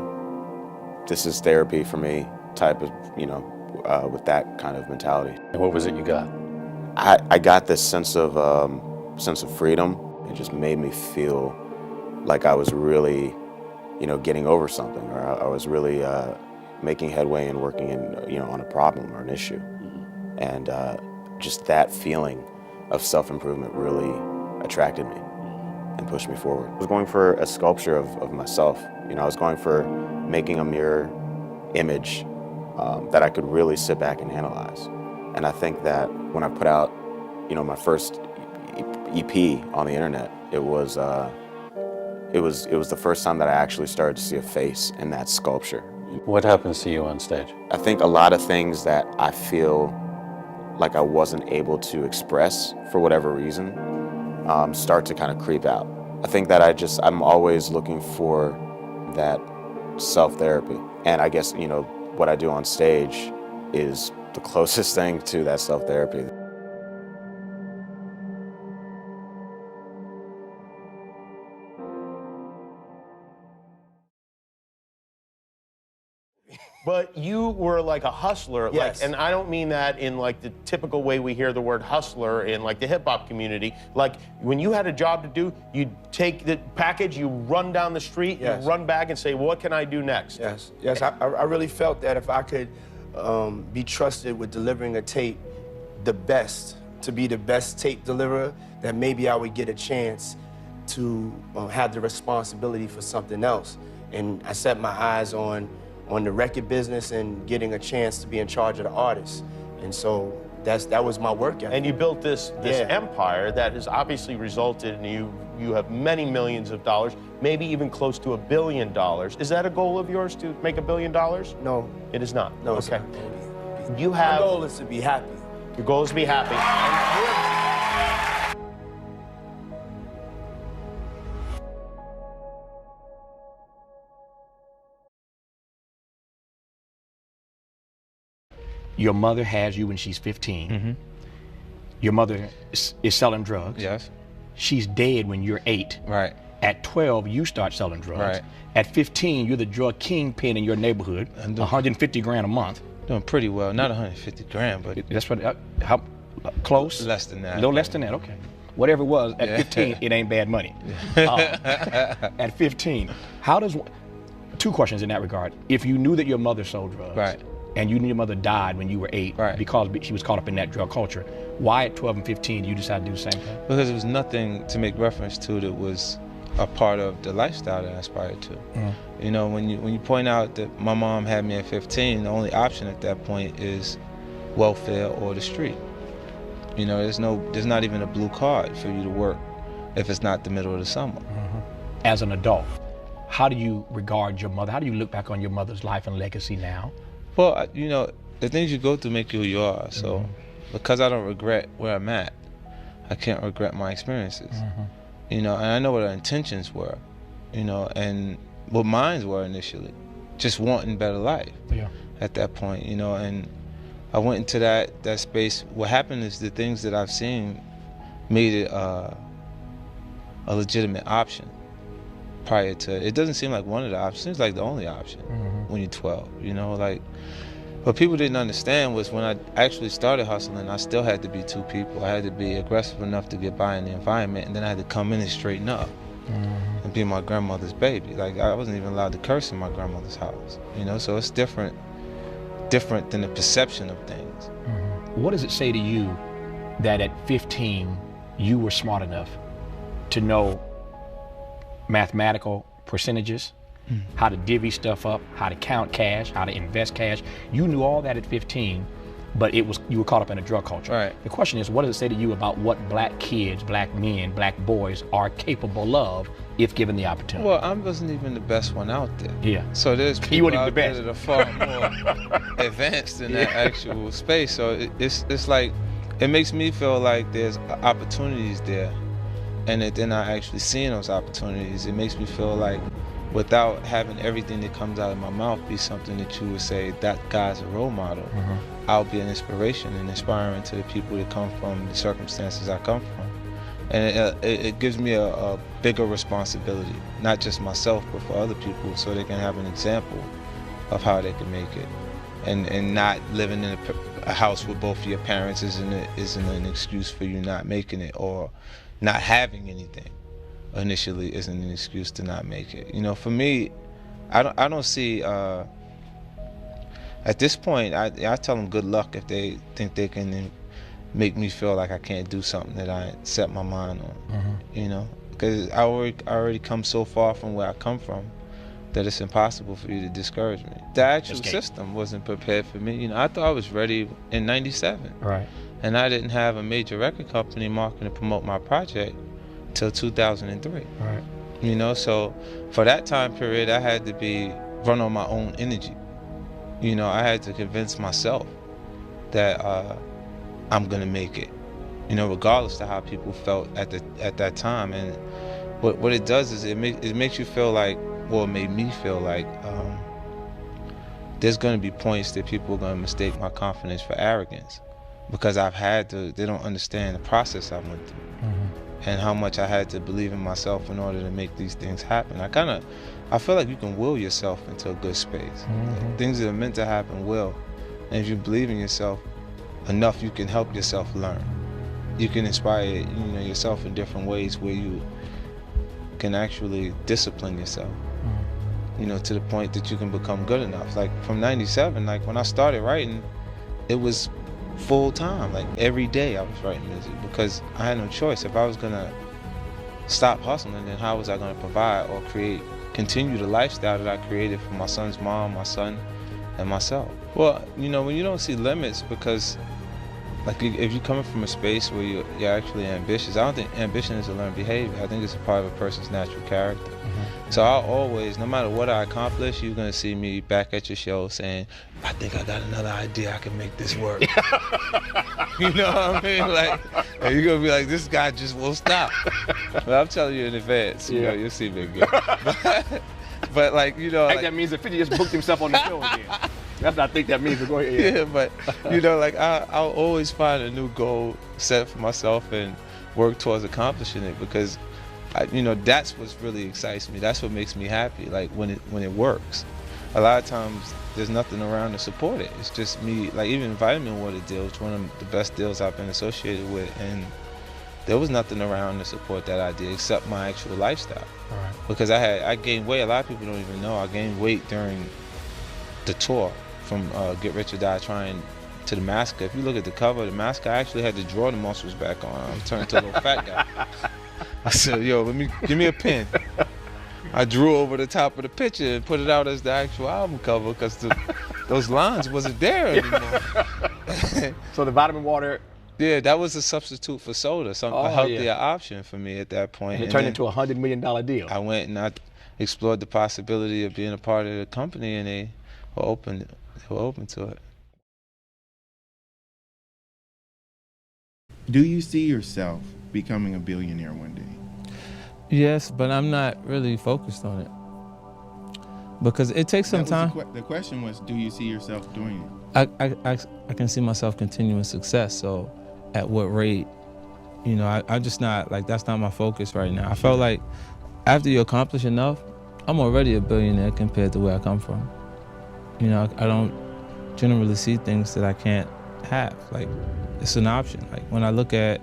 this is therapy for me type of, you know, with that kind of mentality. And what was it you got? I got this sense of freedom. It just made me feel like I was really, you know, getting over something, or I was really making headway and working in, you know, on a problem or an issue. And just that feeling of self-improvement really attracted me and pushed me forward. I was going for a sculpture of myself. You know, I was going for making a mirror image that I could really sit back and analyze. And I think that when I put out, you know, my first EP on the internet, it was the first time that I actually started to see a face in that sculpture. What happens to you on stage? I think a lot of things that I feel like I wasn't able to express for whatever reason start to kind of creep out. I think that I'm always looking for that self-therapy. And I guess, you know, what I do on stage is the closest thing to that self-therapy. But you were like a hustler, Yes. like, and I don't mean that in like the typical way we hear the word hustler in like the hip hop community. Like when you had a job to do, you'd take the package, you run down the street, you run back and say, what can I do next? Yes, yes. I really felt that if I could be trusted with delivering a tape, to be the best tape deliverer, that maybe I would get a chance to have the responsibility for something else. And I set my eyes on the record business and getting a chance to be in charge of the artists. And so that was my work ethic. And you built this empire that has obviously resulted in you have many millions of dollars, maybe even close to $1 billion. Is that a goal of yours to make $1 billion? No. It is not? No, okay. My goal is to be happy. Your goal is to be happy. Your mother has you when she's 15. Mm-hmm. Your mother is selling drugs. Yes. She's dead when you're 8. Right. At 12, you start selling drugs. Right. At 15, you're the drug kingpin in your neighborhood. 150 grand a month. Doing pretty well. Not 150 grand, but that's what. How close? Less than that. A little less than that. Okay. Whatever it was at 15, it ain't bad money. At 15, how does? Two questions in that regard. If you knew that your mother sold drugs, right, and you knew your mother died when you were 8, right, because she was caught up in that drug culture, why at 12 and 15 you decided to do the same thing? Because there was nothing to make reference to that was a part of the lifestyle that I aspired to. You know, when you point out that my mom had me at 15, the only option at that point is welfare or the street. You know, there's not even a blue card for you to work if it's not the middle of the summer. As an adult, how do you regard your mother? How do you look back on your mother's life and legacy now? Well, you know, the things you go through make you who you are. So because I don't regret where I'm at, I can't regret my experiences. You know, and I know what her intentions were, you know, and what mine were initially, just wanting better life at that point, you know, and I went into that space. What happened is the things that I've seen made it a legitimate option prior to, it doesn't seem like one of the options, it seems like the only option when you're 12, you know, like, what people didn't understand was when I actually started hustling, I still had to be two people. I had to be aggressive enough to get by in the environment, and then I had to come in and straighten up. and be my grandmother's baby. Like, I wasn't even allowed to curse in my grandmother's house, you know? So it's different than the perception of things. What does it say to you that at 15, you were smart enough to know mathematical percentages, how to divvy stuff up, how to count cash, how to invest cash? You knew all that at 15, but you were caught up in a drug culture. Right. The question is, what does it say to you about what black kids, black men, black boys are capable of if given the opportunity? Well, I wasn't even the best one out there. Yeah. So there's You people weren't even out the there best. that are far more advanced in that actual space. So it's like, it makes me feel like there's opportunities there, and that they're not actually seeing those opportunities. It makes me feel like, without having everything that comes out of my mouth be something that you would say, that guy's a role model, I'll be an inspiration and inspiring to the people that come from the circumstances I come from. And it gives me a bigger responsibility, not just myself, but for other people, so they can have an example of how they can make it. And not living in a house with both of your parents isn't an excuse for you not making it, or not having anything initially isn't an excuse to not make it. You know, for me, I don't see, at this point, I tell them good luck if they think they can make me feel like I can't do something that I set my mind on, you know? Because I already come so far from where I come from that it's impossible for you to discourage me. The actual system wasn't prepared for me. You know, I thought I was ready in '97. Right. And I didn't have a major record company marketing to promote my project till 2003. Right. You know, so for that time period, I had to run on my own energy. You know, I had to convince myself that I'm gonna make it. You know, regardless of how people felt at that time. And what it does is it makes you feel like, well, it made me feel like there's gonna be points that people are gonna mistake my confidence for arrogance, because they don't understand the process I went through. And how much I had to believe in myself in order to make these things happen. I feel like you can will yourself into a good space. Things that are meant to happen will. And if you believe in yourself enough, you can help yourself learn. You can inspire, yourself in different ways where you can actually discipline yourself. To the point that you can become good enough. Like from '97, like when I started writing, it was full time. Like every day I was writing music because I had no choice. If I was gonna stop hustling, then how was I gonna provide or continue the lifestyle that I created for my son's mom, my son, and myself? Well, when you don't see limits, because like if you're coming from a space where you're actually ambitious, I don't think ambition is a learned behavior. I think it's a part of a person's natural character. So I'll always, no matter what I accomplish, you're gonna see me back at your show saying, I think I got another idea, I can make this work. You know what I mean? Like, and you're gonna be like, this guy just won't stop. But I'm telling you in advance, you'll see me again. But like, I think that means that 50 just booked himself on the show again. That's what I think that means. But go ahead. Yeah, but like I'll always find a new goal set for myself and work towards accomplishing it, because that's what really excites me. That's what makes me happy. Like when it works. A lot of times there's nothing around to support it. It's just me. Like even Vitamin Water deal was one of the best deals I've been associated with, and there was nothing around to support that idea except my actual lifestyle. Right. Because I gained weight. A lot of people don't even know I gained weight during the tour from Get Rich or Die Trying to the Massacre. If you look at the cover of the Massacre, I actually had to draw the muscles back on. I'm turning to a little fat guy. I said, yo, give me a pen. I drew over the top of the picture and put it out as the actual album cover, because those lines wasn't there anymore. So the Vitamin Water. Yeah, that was a substitute for soda, a healthier option for me at that point. And it turned into a $100 million deal. I went and I explored the possibility of being a part of the company, and they were open to it. Do you see yourself becoming a billionaire one day? Yes, but I'm not really focused on it, because it takes some time. The question was, do you see yourself doing it? I can see myself continuing success. So at what rate, I'm just not, like, that's not my focus right now. I felt like after you accomplish enough, I'm already a billionaire compared to where I come from. I don't generally see things that I can't have. Like, it's an option. Like when I look at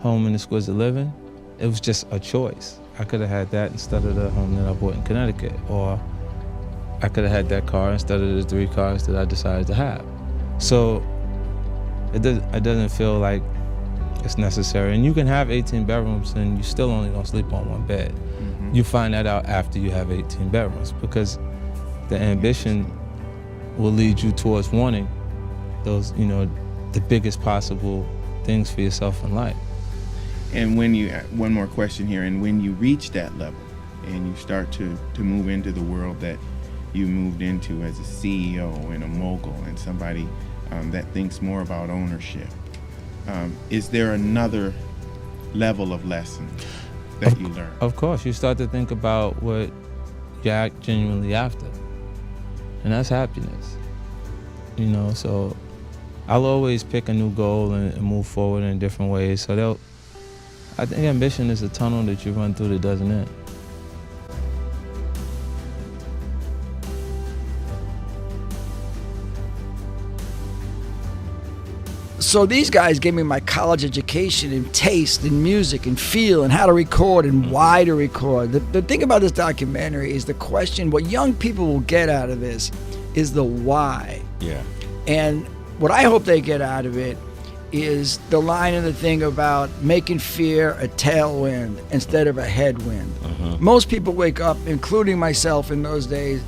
Home and Exquisite Living, it was just a choice. I could have had that instead of the home that I bought in Connecticut, or I could have had that car instead of the 3 cars that I decided to have. So it doesn't feel like it's necessary. And you can have 18 bedrooms and you still only gonna sleep on 1 bed. Mm-hmm. You find that out after you have 18 bedrooms, because the ambition will lead you towards wanting those, the biggest possible things for yourself in life. And when you, one more question here, and when you reach that level and you start to move into the world that you moved into as a CEO and a mogul and somebody that thinks more about ownership, is there another level of lesson that you learn? Of course, you start to think about what you're genuinely after, and that's happiness. So I'll always pick a new goal and move forward in different ways. So I think ambition is a tunnel that you run through that doesn't end. So these guys gave me my college education in taste and music and feel and how to record and why to record. The thing about this documentary is the question, what young people will get out of this is the why. Yeah. And what I hope they get out of it is the line in the thing about making fear a tailwind instead of a headwind. Mm-hmm. Most people wake up, including myself in those days,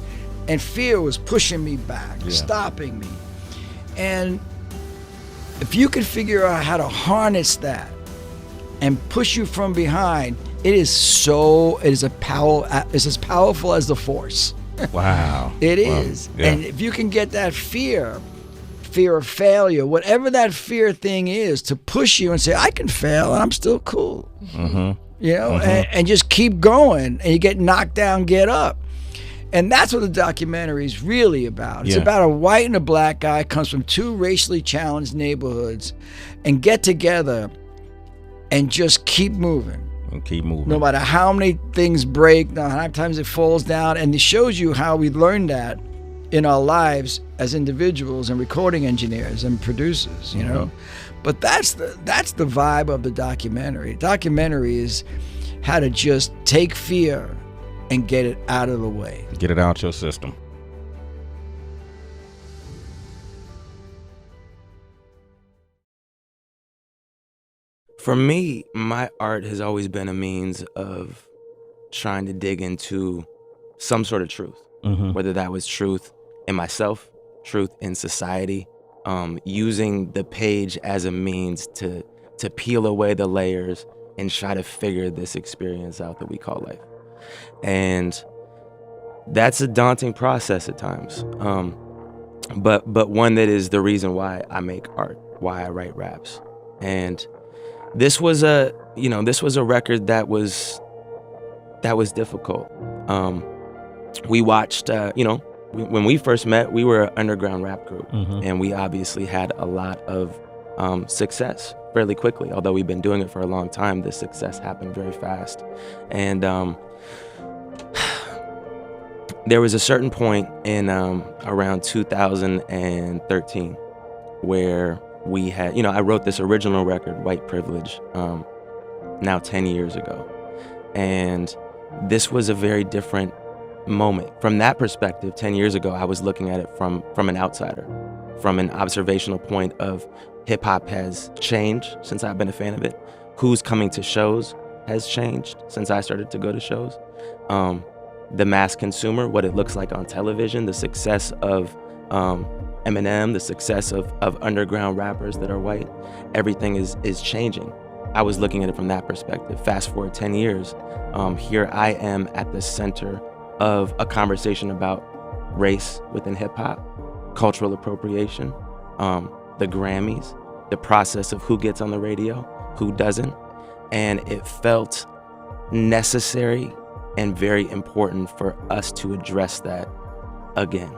and fear was pushing me back, stopping me. And if you can figure out how to harness that and push you from behind, it's as powerful as the force. Wow. It is. Yeah. And if you can get that fear of failure, whatever that fear thing is, to push you and say, I can fail and I'm still cool. Mm-hmm. And just keep going, and you get knocked down, get up. And that's what the documentary is really about. It's about a white and a black guy comes from 2 racially challenged neighborhoods and get together and just keep moving. And keep moving. No matter how many things break, no matter how many times it falls down. And it shows you how we learned that in our lives as individuals and recording engineers and producers, you know. But that's the vibe of the documentary. Documentary is how to just take fear and get it out of the way. Get it out your system. For me, my art has always been a means of trying to dig into some sort of truth, whether that was truth in myself, truth in society, using the page as a means to peel away the layers and try to figure this experience out that we call life. And that's a daunting process at times, but one that is the reason why I make art, why I write raps. And this was a record that was difficult. We watched, when we first met, we were an underground rap group, and we obviously had a lot of success fairly quickly. Although we've been doing it for a long time, the success happened very fast. And there was a certain point in around 2013 where we had, I wrote this original record, White Privilege, now 10 years ago. And this was a very different moment. From that perspective, 10 years ago, I was looking at it from an outsider, from an observational point of hip hop has changed since I've been a fan of it. Who's coming to shows has changed since I started to go to shows. The mass consumer, what it looks like on television, the success of Eminem, the success of underground rappers that are white, everything is changing. I was looking at it from that perspective. Fast forward 10 years, here I am at the center of a conversation about race within hip hop, cultural appropriation, the Grammys, the process of who gets on the radio, who doesn't. And it felt necessary and very important for us to address that again.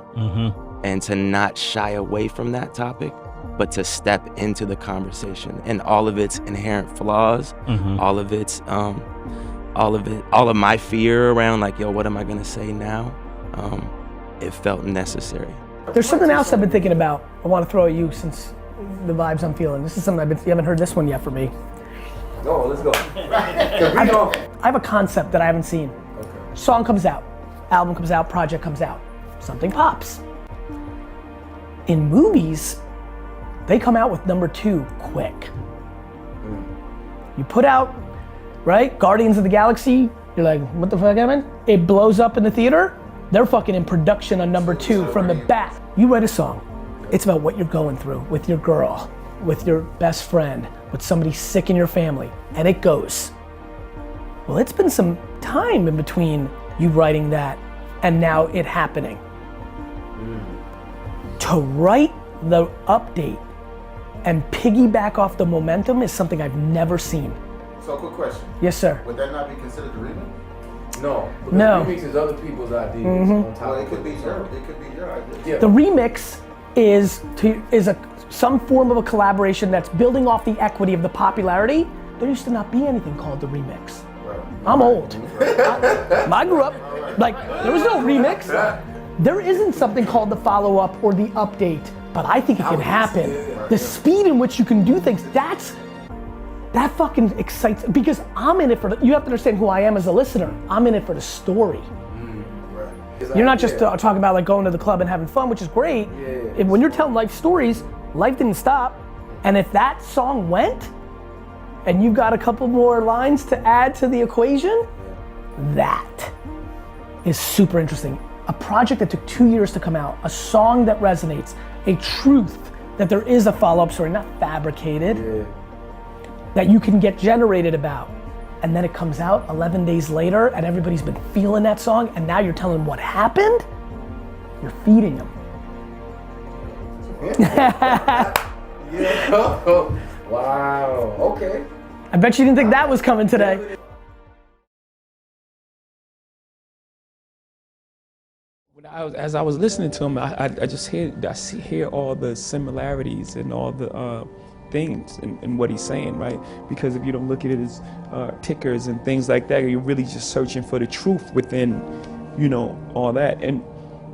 And to not shy away from that topic, but to step into the conversation and all of its inherent flaws, all of its, all of my fear around like, yo, what am I gonna say now? It felt necessary. There's something else I've been thinking about. I want to throw at you since the vibes I'm feeling. This is something you haven't heard this one yet for me. Go, let's go. I have a concept that I haven't seen. Song comes out, album comes out, project comes out, something pops. In movies, they come out with number 2 quick. You put out, right, Guardians of the Galaxy, you're like, what the fuck happened? It blows up in the theater, they're fucking in production on number 2 from the bat. You write a song, it's about what you're going through with your girl, with your best friend, with somebody sick in your family, and it goes. Well, it's been some time in between you writing that and now it happening. To write the update and piggyback off the momentum is something I've never seen. So, quick question. Yes, sir. Would that not be considered a remix? No. Because No. remix is other people's ideas on top well, it could be your idea. Yeah. The remix is some form of a collaboration that's building off the equity of the popularity. There used to not be anything called the remix. Right. I'm old. I grew up, like, there was no remix. There isn't something called the follow-up or the update, but I think it can happen. The speed in which you can do things, that fucking excites, because I'm in it for you have to understand who I am as a listener. I'm in it for the story. You're not just talking about like going to the club and having fun, which is great. And when you're telling life stories, life didn't stop. And if that song went, and you've got a couple more lines to add to the equation, that is super interesting. A project that took 2 years to come out, a song that resonates, a truth that there is a follow-up story, not fabricated, that you can get generated about. And then it comes out 11 days later and everybody's been feeling that song and now you're telling them what happened, you're feeding them. Wow, okay. I bet you didn't think that was coming today. As I was listening to him, I just hear all the similarities and all the things in what he's saying, right? Because if you don't look at it as tickers and things like that, you're really just searching for the truth within, you know, all that. And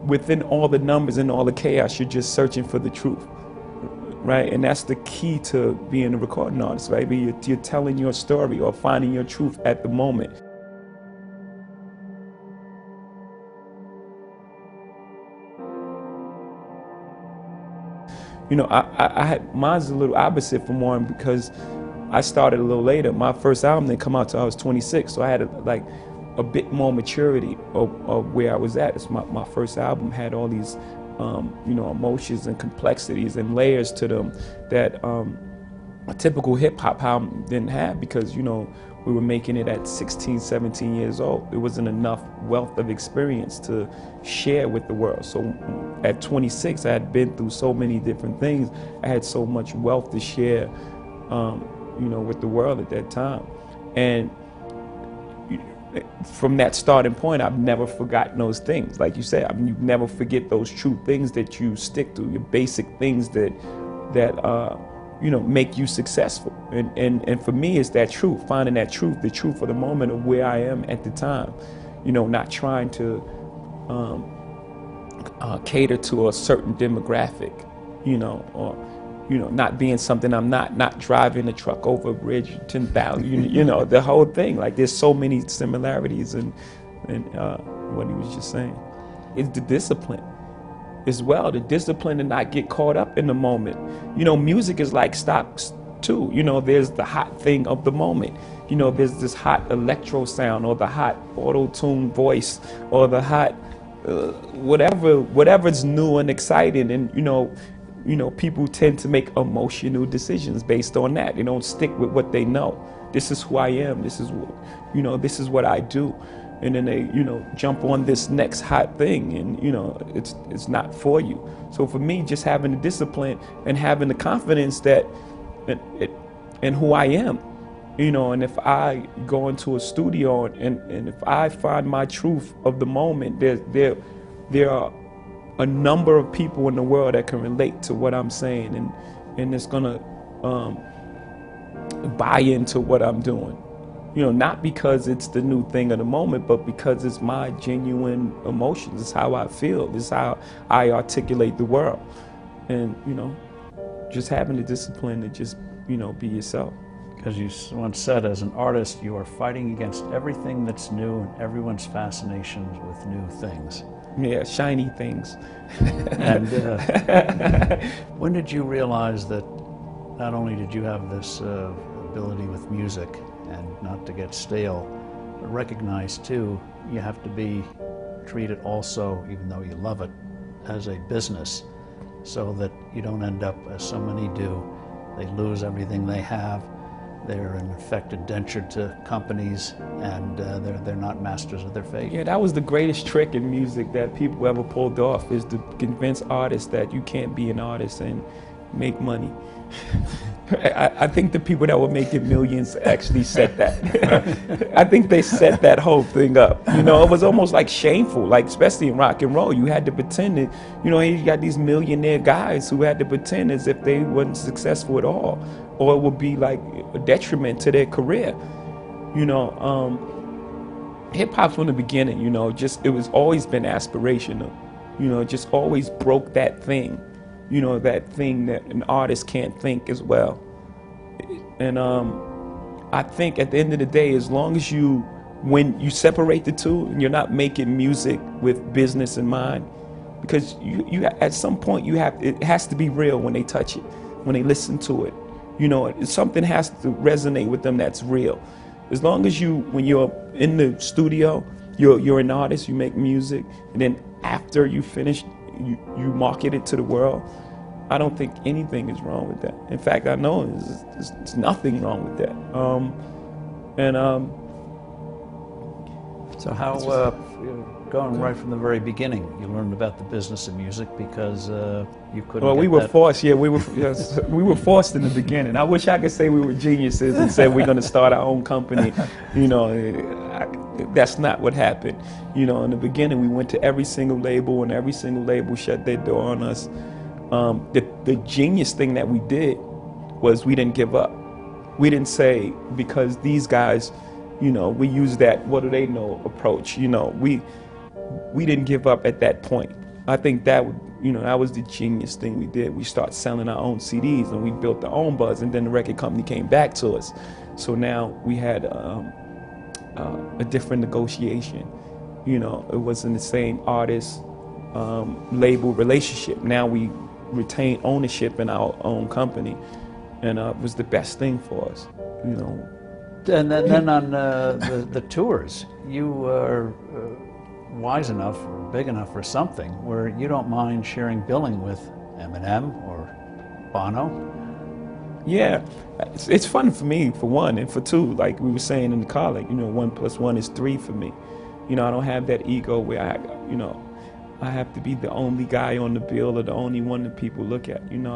within all the numbers and all the chaos, you're just searching for the truth, right? And that's the key to being a recording artist, right? You're telling your story or finding your truth at the moment. You know, I had, mine's a little opposite from Warren because I started a little later. My first album didn't come out till I was 26, so I had a bit more maturity of where I was at. It's my first album had all these, you know, emotions and complexities and layers to them that a typical hip hop album didn't have because, you know, we were making it at 16, 17 years old. There wasn't enough wealth of experience to share with the world. So at 26, I had been through so many different things. I had so much wealth to share, you know, with the world at that time. And from that starting point, I've never forgotten those things. Like you said, I mean, you never forget those true things that you stick to, your basic things that you know, make you successful. And for me, it's that truth, finding that truth, the truth of the moment of where I am at the time. You know, not trying to cater to a certain demographic, you know, or, you know, not being something I'm not driving a truck over a bridge, 10,000, you know, the whole thing. Like there's so many similarities in what he was just saying. It's the discipline as well, the discipline to not get caught up in the moment. You know, music is like stocks too. You know, there's the hot thing of the moment. You know, there's this hot electro sound or the hot auto-tune voice or the hot whatever's new and exciting. And you know, people tend to make emotional decisions based on that. They don't stick with what they know. This is who I am. This is what, you know, this is what I do. And then they, you know, jump on this next hot thing and, you know, it's not for you. So for me, just having the discipline and having the confidence that in who I am, you know, and if I go into a studio and if I find my truth of the moment, there are a number of people in the world that can relate to what I'm saying and it's gonna buy into what I'm doing. You know, not because it's the new thing of the moment, but because it's my genuine emotions. It's how I feel. It's how I articulate the world. And, you know, just having the discipline to just, you know, be yourself. because you once said, as an artist, you are fighting against everything that's new and everyone's fascinations with new things. Yeah, shiny things. And when did you realize that not only did you have this ability with music and not to get stale, but recognize too, you have to be treated also, even though you love it, as a business, so that you don't end up, as so many do, they lose everything they have. They're in effect indentured to companies, and they're not masters of their fate. Yeah, that was the greatest trick in music that people ever pulled off, is to convince artists that you can't be an artist and make money. I think the people that were making millions actually set that. I think they set that whole thing up. You know, it was almost like shameful, like especially in rock and roll. You had to pretend that, you know, you got these millionaire guys who had to pretend as if they wasn't successful at all, or it would be like a detriment to their career. You know, hip hop from the beginning, you know, just, it was always been aspirational. You know, just always broke that thing. You know, that thing that an artist can't think as well. And I think at the end of the day, as long as when you separate the two and you're not making music with business in mind, because you at some point it has to be real when they touch it, when they listen to it. You know, something has to resonate with them that's real. As long as when you're in the studio, you're an artist, you make music, and then after you finish, you market it to the world, I don't think anything is wrong with that. In fact, I know there's nothing wrong with that. So how, going right from the very beginning, you learned about the business of music because you couldn't Well, get we were that. forced, yeah, we were forced in the beginning. I wish I could say we were geniuses and said we're gonna start our own company. You know, that's not what happened. You know, in the beginning, we went to every single label and every single label shut their door on us. The genius thing that we did was we didn't give up. We didn't say, because these guys, you know, we use that what do they know approach. You know, we didn't give up at that point. I think that was the genius thing we did. We started selling our own CDs and we built our own buzz, and then the record company came back to us. So now we had a different negotiation. You know, it wasn't the same artist label relationship. Now we retain ownership in our own company, and it was the best thing for us. You know. And then on the tours, you are wise enough or big enough for something where you don't mind sharing billing with Eminem or Bono. Yeah, it's fun for me, for one, and for two, like we were saying in the car, like, you know, 1 + 1 is 3 for me. You know, I don't have that ego where I have to be the only guy on the bill or the only one that people look at. You know,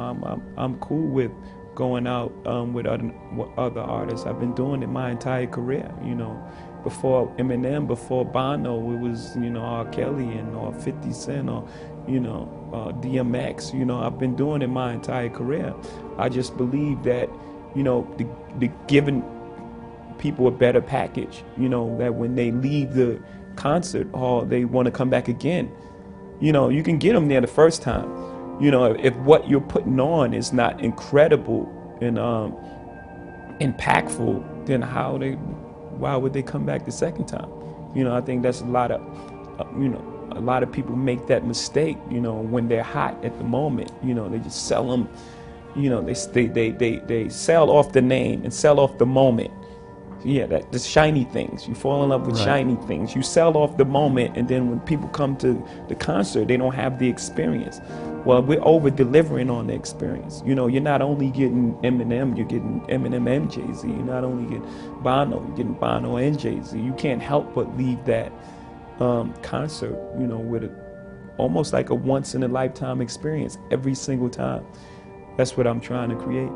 I'm cool with going out with other artists. I've been doing it my entire career. You know, before Eminem, before Bono, it was, you know, R. Kelly or 50 Cent or, you know, DMX. You know, I've been doing it my entire career. I just believe that, you know, the giving people a better package. You know, that when they leave the concert hall, they want to come back again. You know, you can get them there the first time. You know, if what you're putting on is not incredible and impactful, then why would they come back the second time? You know, I think that's a lot of people make that mistake. You know, when they're hot at the moment, you know, they just sell them. You know, they sell off the name and sell off the moment. Yeah, the shiny things. You fall in love with shiny things. You sell off the moment, and then when people come to the concert, they don't have the experience. Well, we're over-delivering on the experience. You know, you're not only getting Eminem, you're getting Eminem and Jay-Z. You're not only getting Bono, you're getting Bono and Jay-Z. You can't help but leave that concert, you know, with almost like a once-in-a-lifetime experience every single time. That's what I'm trying to create.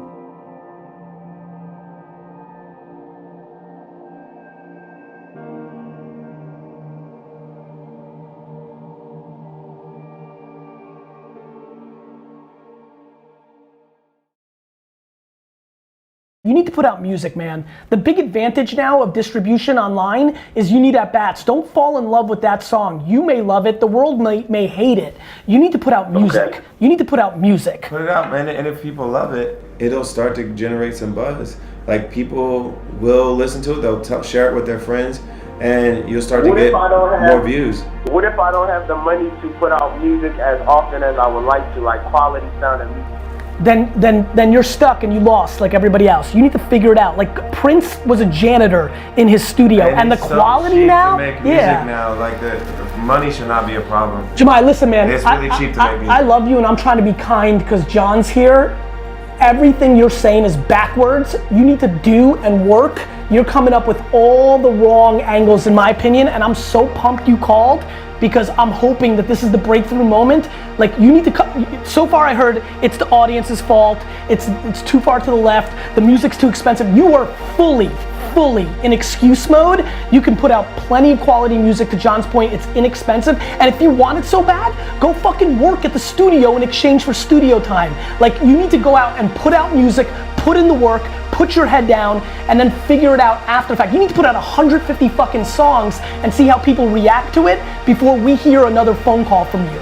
You need to put out music, man. The big advantage now of distribution online is you need at-bats. Don't fall in love with that song. You may love it, the world may hate it. You need to put out music. Okay. You need to put out music. Put it out, man, and if people love it, it'll start to generate some buzz. Like, people will listen to it, they'll share it with their friends, and you'll start to get more views. What if I don't have the money to put out music as often as I would like to, like quality sounding music? Then you're stuck and you lost like everybody else. You need to figure it out. Like Prince was a janitor in his studio, and the quality now, to make music now, like the money should not be a problem. Jemai, listen, man. It's really cheap to make music. I love you, and I'm trying to be kind because John's here. Everything you're saying is backwards. You need to do and work. You're coming up with all the wrong angles, in my opinion, and I'm so pumped you called, because I'm hoping that this is the breakthrough moment. Like, you need to so far I heard it's the audience's fault, it's too far to the left, the music's too expensive. You are fully in excuse mode. You can put out plenty of quality music. To John's point, it's inexpensive, and if you want it so bad, go fucking work at the studio in exchange for studio time. Like, you need to go out and put out music, put in the work, put your head down, and then figure it out after the fact. You need to put out 150 fucking songs and see how people react to it before we hear another phone call from you.